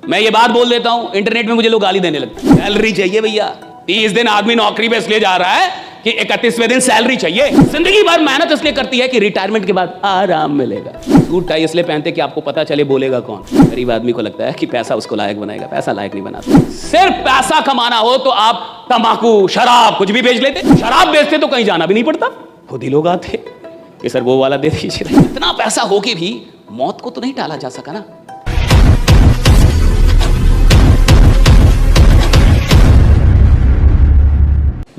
मैं ये बात बोल देता हूं, इंटरनेट में मुझे लोग गाली देने लगते हैं। सैलरी चाहिए भैया, 30 दिन आदमी नौकरी पे इसलिए जा रहा है कि 31वें दिन सैलरी चाहिए। जिंदगी भर मेहनत इसलिए करती है कि रिटायरमेंट के बाद आराम मिलेगा। सूट टाई इसलिए पहनते कि आपको पता चले बोलेगा कौन। गरीब आदमी को लगता है कि पैसा उसको लायक बनाएगा, पैसा लायक नहीं बनाता। सिर्फ पैसा कमाना हो तो आप तंबाकू, शराब कुछ भी बेच लेते। शराब बेचते तो कहीं जाना भी नहीं पड़ता, खुद ही लोग आते कि सर वो वाला दे दीजिए। इतना पैसा हो के भी मौत को तो नहीं टाला जा सका ना।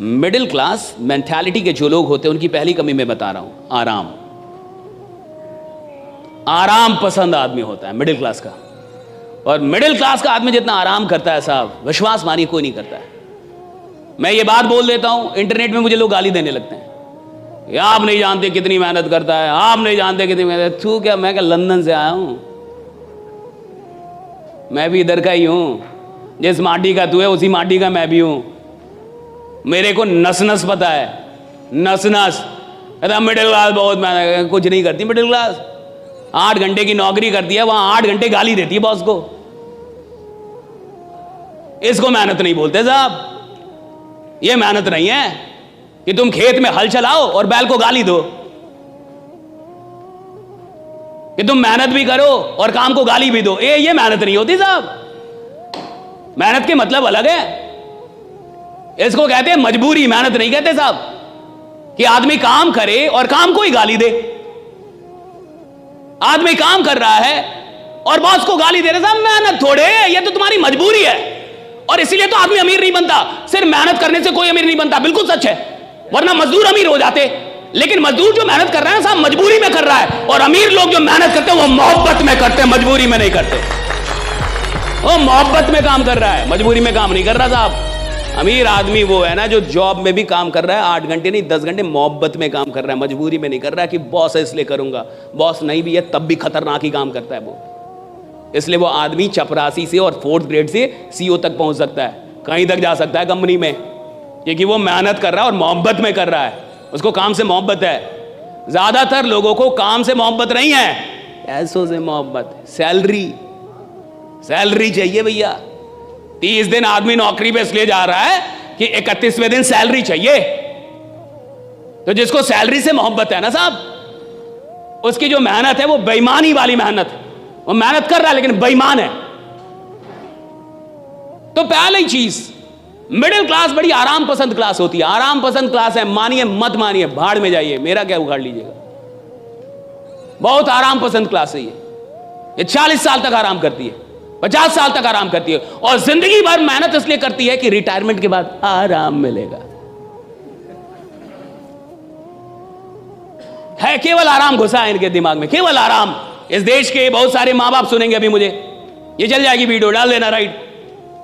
मिडिल क्लास मेंटालिटी के जो लोग होते हैं उनकी पहली कमी मैं बता रहा हूं, आराम। आराम पसंद आदमी होता है मिडिल क्लास का, और मिडिल क्लास का आदमी जितना आराम करता है साहब, विश्वास मानिए कोई नहीं करता है। मैं ये बात बोल देता हूं, इंटरनेट में मुझे लोग गाली देने लगते हैं, ये आप नहीं जानते कितनी मेहनत करता है, आप नहीं जानते कितनी मेहनत। तू क्या, मैं क्या लंदन से आया हूं, मैं भी इधर का ही हूं। जिस माटी का तू है उसी माटी का मैं भी हूं। मेरे को नस नस पता है, नस नस। मिडिल क्लास बहुत मेहनत, कुछ नहीं करती मिडिल क्लास। 8 घंटे की नौकरी करती है, वहां 8 घंटे गाली देती है बॉस को। इसको मेहनत नहीं बोलते साहब। ये मेहनत नहीं है कि तुम खेत में हल चलाओ और बैल को गाली दो, कि तुम मेहनत भी करो और काम को गाली भी दो। ये मेहनत नहीं होती साहब। मेहनत के मतलब अलग है। इसको कहते हैं मजबूरी, मेहनत नहीं कहते साहब। कि आदमी काम करे और काम को ही गाली दे। आदमी काम कर रहा है और बॉस को गाली दे रहे साहब, मेहनत थोड़े, ये तो तुम्हारी मजबूरी है। और इसीलिए तो आदमी अमीर नहीं बनता। सिर्फ मेहनत करने से कोई अमीर नहीं बनता, बिल्कुल सच है, वरना मजदूर अमीर हो जाते। लेकिन मजदूर जो मेहनत कर रहा है साहब मजबूरी में कर रहा है, और अमीर लोग जो मेहनत करते हैं वो मोहब्बत में करते हैं, मजबूरी में नहीं करते। वो मोहब्बत में काम कर रहा है, मजबूरी में काम नहीं कर रहा साहब। अमीर आदमी वो है ना जो जॉब में भी काम कर रहा है, 8 घंटे नहीं 10 घंटे मोहब्बत में काम कर रहा है, मजबूरी में नहीं कर रहा है कि बॉस है इसलिए करूंगा। बॉस नहीं भी है तब भी खतरनाक ही काम करता है वो। इसलिए वो आदमी चपरासी से और 4th ग्रेड से सीईओ तक पहुंच सकता है, कहीं तक जा सकता है कंपनी में, क्योंकि वो मेहनत कर रहा है और मोहब्बत में कर रहा है। उसको काम से मोहब्बत है। ज्यादातर लोगों को काम से मोहब्बत नहीं है, पैसों से मोहब्बत। सैलरी चाहिए भैया। 30 दिन आदमी नौकरी पे इसलिए जा रहा है कि 31वें दिन सैलरी चाहिए। तो जिसको सैलरी से मोहब्बत है ना साहब, उसकी जो मेहनत है वो बेईमानी वाली मेहनत है। वो मेहनत कर रहा है लेकिन बेईमान है। तो पहली चीज, मिडिल क्लास बड़ी आराम पसंद क्लास होती है। आराम पसंद क्लास है, मानिए मत मानिए, भाड़ में जाइए, मेरा क्या उखाड़ लीजिएगा। बहुत आराम पसंद क्लास है ये 40 साल तक आराम करती है, 50 साल तक आराम करती है, और जिंदगी भर मेहनत इसलिए करती है कि रिटायरमेंट के बाद आराम मिलेगा। है केवल आराम घुसा है इनके दिमाग में, केवल आराम। इस देश के बहुत सारे मां बाप सुनेंगे अभी मुझे, ये चल जाएगी वीडियो, डाल देना राइट।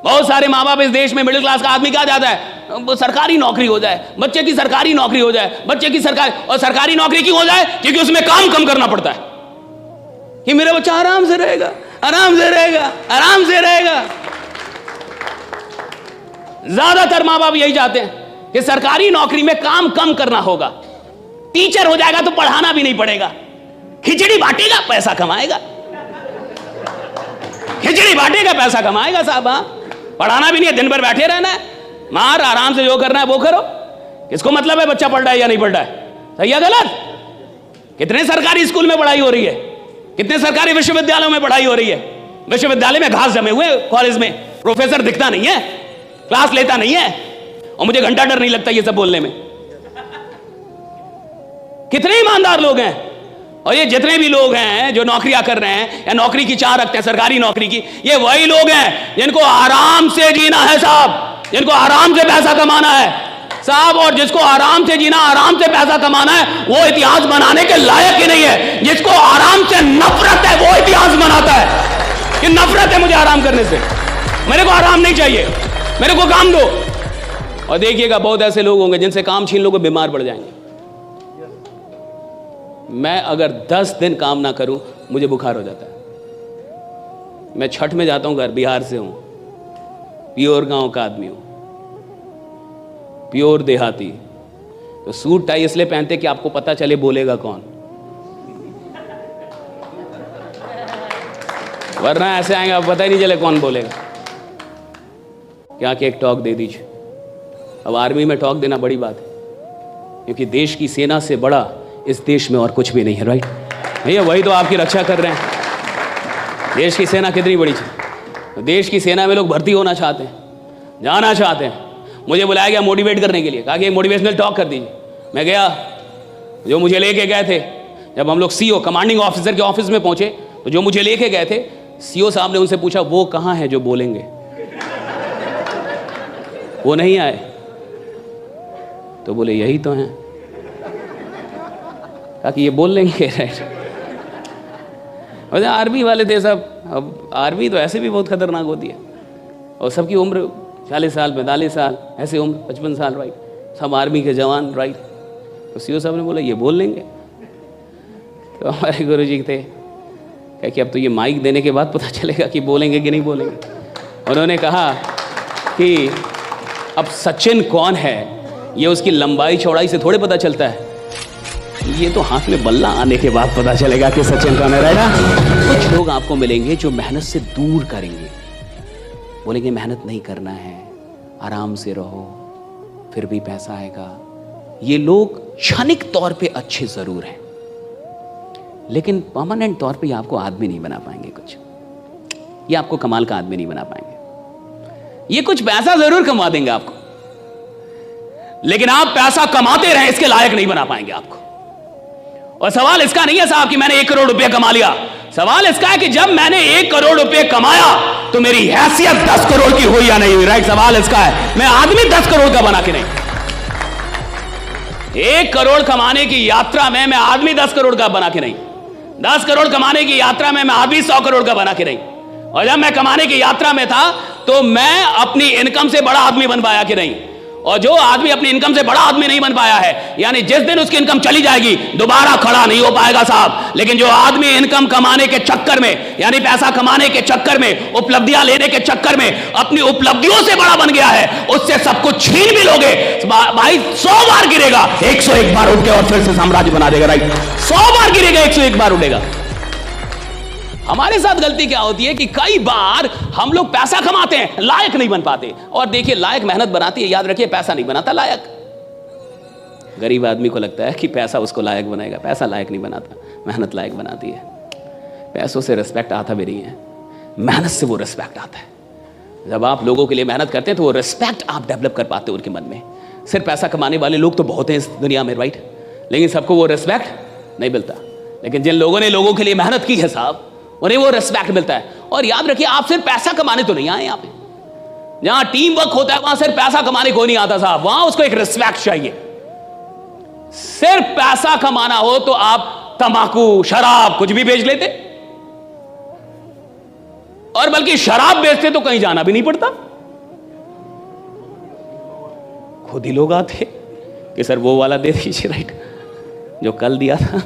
बहुत सारे मां बाप इस देश में, मिडिल क्लास का आदमी क्या चाहता है, सरकारी नौकरी हो जाए, बच्चे की सरकारी नौकरी हो जाए, बच्चे की सरकारी। और सरकारी नौकरी क्यों हो जाए? क्योंकि उसमें काम कम करना पड़ता है, कि मेरा बच्चा आराम से रहेगा, आराम से रहेगा, आराम से रहेगा। ज्यादातर मां बाप यही चाहते हैं कि सरकारी नौकरी में काम कम करना होगा। टीचर हो जाएगा तो पढ़ाना भी नहीं पड़ेगा, खिचड़ी बांटेगा पैसा कमाएगा, खिचड़ी बांटेगा पैसा कमाएगा साहब। पढ़ाना भी नहीं है, दिन भर बैठे रहना है, मार आराम से जो करना है वो करो। किसको मतलब है बच्चा पढ़ रहा है या नहीं पढ़ रहा है, सही है गलत? कितने सरकारी स्कूल में पढ़ाई हो रही है, कितने सरकारी विश्वविद्यालयों में पढ़ाई हो रही है। विश्वविद्यालय में घास जमे हुए, कॉलेज में प्रोफेसर दिखता नहीं है, क्लास लेता नहीं है, और मुझे घंटा डर नहीं लगता ये सब बोलने में। कितने ईमानदार लोग हैं। और ये जितने भी लोग हैं जो नौकरियां कर रहे हैं या नौकरी की चाह रखते हैं, सरकारी नौकरी की, ये वही लोग हैं जिनको आराम से जीना है साहब, जिनको आराम से पैसा कमाना है साहब। और जिसको आराम से जीना, आराम से पैसा कमाना है, वो इतिहास बनाने के लायक ही नहीं है। जिसको आराम से नफरत है वो इतिहास बनाता है कि नफरत है मुझे आराम करने से, मेरे को आराम नहीं चाहिए, मेरे को काम दो। और देखिएगा बहुत ऐसे लोग होंगे जिनसे काम छीन लोगे, बीमार पड़ जाएंगे। मैं अगर 10 दिन काम ना करूं मुझे बुखार हो जाता है। मैं छठ में जाता हूं घर, बिहार से हूं, प्योर गांव का आदमी हूं, प्योर देहाती। तो सूट टाई इसलिए पहनते कि आपको पता चले बोलेगा कौन। वरना ऐसे आएंगे अब पता ही नहीं चले कौन बोलेगा। क्या कि एक टॉक दे दीजिए। अब आर्मी में टॉक देना बड़ी बात है, क्योंकि देश की सेना से बड़ा इस देश में और कुछ भी नहीं है, राइट भैया? वही तो आपकी रक्षा कर रहे हैं। देश की सेना कितनी बड़ी चीज। देश की सेना में लोग भर्ती होना चाहते हैं, जाना चाहते हैं। मुझे बुलाया गया मोटिवेट करने के लिए, कहा कि एक मोटिवेशनल टॉक कर दीजिए। मैं गया, जो मुझे लेके गए थे, जब हम लोग सीओ कमांडिंग ऑफिसर के ऑफिस में पहुंचे तो जो मुझे लेके गए थे, सीओ साहब ने उनसे पूछा वो कहाँ है जो बोलेंगे? वो नहीं आए। तो बोले यही तो हैं। कहा कि ये बोल लेंगे, राइट? आर्मी वाले थे सब। अब आर्मी तो ऐसे भी बहुत खतरनाक होती है, और सबकी उम्र 40 साल 45 साल, ऐसे उम्र 55 साल, राइट? सब आर्मी के जवान, राइट? तो सीओ साहब ने बोला ये बोल लेंगे। तो हमारे गुरु जी थे, कहा कि अब तो ये माइक देने के बाद पता चलेगा कि बोलेंगे कि नहीं बोलेंगे। उन्होंने कहा कि अब सचिन कौन है ये उसकी लंबाई चौड़ाई से थोड़े पता चलता है, ये तो हाथ में बल्ला आने के बाद पता चलेगा कि सचिन कौन है, राइट? कुछ लोग आपको मिलेंगे जो मेहनत से दूर करेंगे, बोलेंगे मेहनत नहीं करना है, आराम से रहो, फिर भी पैसा आएगा। ये लोग क्षणिक तौर पे अच्छे जरूर हैं, लेकिन परमानेंट तौर पे आपको आदमी नहीं बना पाएंगे। कुछ ये आपको कमाल का आदमी नहीं बना पाएंगे। ये कुछ पैसा जरूर कमा देंगे आपको, लेकिन आप पैसा कमाते रहे इसके लायक नहीं बना पाएंगे आपको। और सवाल इसका नहीं है साहब कि मैंने 1 करोड़ रुपया कमा लिया। सवाल इसका है कि जब मैंने 1 करोड़ रुपए कमाया तो मेरी हैसियत 10 करोड़ की हुई या नहीं हुई, राइट? सवाल इसका है। मैं आदमी 10 करोड़ का बना के नहीं। 1 करोड़ कमाने की यात्रा में मैं आदमी 10 करोड़ का बना के नहीं। 10 करोड़ कमाने की यात्रा में मैं आदमी 100 करोड़ का बना के नहीं। और जब मैं कमाने की यात्रा में था तो मैं अपनी इनकम से बड़ा आदमी बन पाया कि नहीं। और जो आदमी अपनी इनकम से बड़ा आदमी नहीं बन पाया है, यानी जिस दिन उसकी इनकम चली जाएगी दोबारा खड़ा नहीं हो पाएगा साहब। लेकिन जो आदमी इनकम कमाने के चक्कर में, यानी पैसा कमाने के चक्कर में, उपलब्धियां लेने के चक्कर में अपनी उपलब्धियों से बड़ा बन गया है, उससे सब कुछ छीन भी लोगे भाई, 100 बार गिरेगा, 101 बार उठ के और फिर से साम्राज्य बना देगा, राइट? 100 बार गिरेगा, 101 बार उठेगा। हमारे साथ गलती क्या होती है कि कई बार हम लोग पैसा कमाते हैं, लायक नहीं बन पाते। और देखिए, लायक मेहनत बनाती है, याद रखिए, पैसा नहीं बनाता लायक। गरीब आदमी को लगता है कि पैसा उसको लायक बनाएगा, पैसा लायक नहीं बनाता, मेहनत लायक बनाती है। पैसों से रिस्पेक्ट आता भी नहीं है, मेहनत से वो रिस्पेक्ट आता है। जब आप लोगों के लिए मेहनत करते हैं तो वो रिस्पेक्ट आप डेवलप कर पाते हो उनके मन में। सिर्फ पैसा कमाने वाले लोग तो बहुत हैं इस दुनिया में, राइट? लेकिन सबको वो रिस्पेक्ट नहीं मिलता। लेकिन जिन लोगों ने लोगों के लिए मेहनत की है साहब, उन्हें वो रिस्पेक्ट मिलता है। और याद रखिए, आप सिर्फ पैसा कमाने तो नहीं आए यहाँ पे। जहां टीम वर्क होता है वहां सिर्फ पैसा कमाने को नहीं आता साहब, वहां उसको एक रिस्पेक्ट चाहिए। सिर्फ पैसा कमाना हो तो आप तंबाकू, शराब कुछ भी बेच लेते, और बल्कि शराब बेचते तो कहीं जाना भी नहीं पड़ता। खुद ही लोग आते कि सर वो वाला दे दीजिए, राइट? जो कल दिया था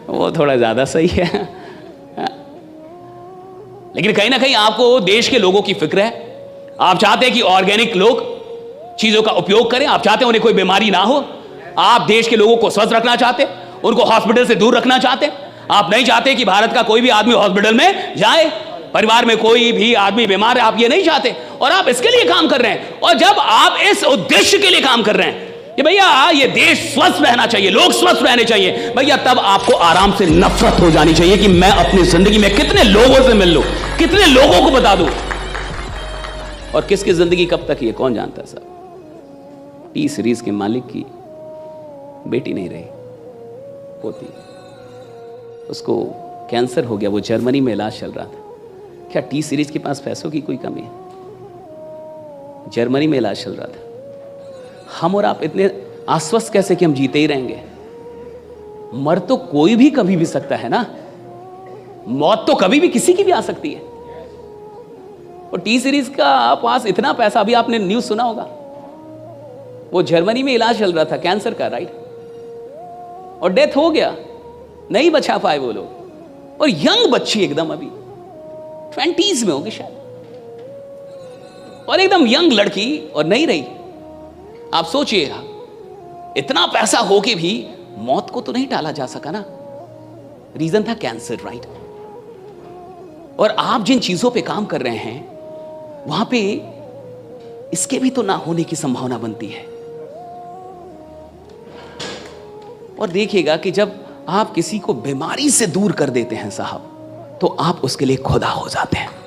वो थोड़ा ज्यादा सही है। लेकिन कहीं ना कहीं आपको देश के लोगों की फिक्र है। आप चाहते हैं कि ऑर्गेनिक लोग चीजों का उपयोग करें, आप चाहते हैं उन्हें कोई बीमारी ना हो, आप देश के लोगों को स्वस्थ रखना चाहते, उनको हॉस्पिटल से दूर रखना चाहते। आप नहीं चाहते कि भारत का कोई भी आदमी हॉस्पिटल में जाए, परिवार में कोई भी आदमी बीमार है, आप ये नहीं चाहते, और आप इसके लिए काम कर रहे हैं। और जब आप इस उद्देश्य के लिए काम कर रहे हैं कि भैया ये देश स्वस्थ रहना चाहिए, लोग स्वस्थ रहने चाहिए, भैया तब आपको आराम से नफरत हो जानी चाहिए कि मैं अपनी जिंदगी में कितने लोगों से मिल लूं, कितने लोगों को बता दूं, और किसकी जिंदगी कब तक ये कौन जानता है साहब। टी सीरीज के मालिक की बेटी नहीं रही, होती, उसको कैंसर हो गया, वो जर्मनी में इलाज चल रहा था। क्या टी सीरीज के पास पैसों की कोई कमी है? जर्मनी में इलाज चल रहा था। हम और आप इतने आश्वस्त कैसे कि हम जीते ही रहेंगे? मर तो कोई भी कभी भी सकता है ना, मौत तो कभी भी किसी की भी आ सकती है। और टी सीरीज का पास इतना पैसा, अभी आपने न्यूज सुना होगा, वो जर्मनी में इलाज चल रहा था कैंसर का, राइट? और डेथ हो गया, नहीं बचा पाए वो लोग। और यंग बच्ची एकदम अभी 20s में होगी शायद, और एकदम यंग लड़की, और नहीं रही। आप सोचिएगा, इतना पैसा हो के भी मौत को तो नहीं टाला जा सका ना। रीजन था कैंसर, राइट? और आप जिन चीजों पे काम कर रहे हैं वहां पे इसके भी तो ना होने की संभावना बनती है। और देखिएगा कि जब आप किसी को बीमारी से दूर कर देते हैं साहब, तो आप उसके लिए खुदा हो जाते हैं।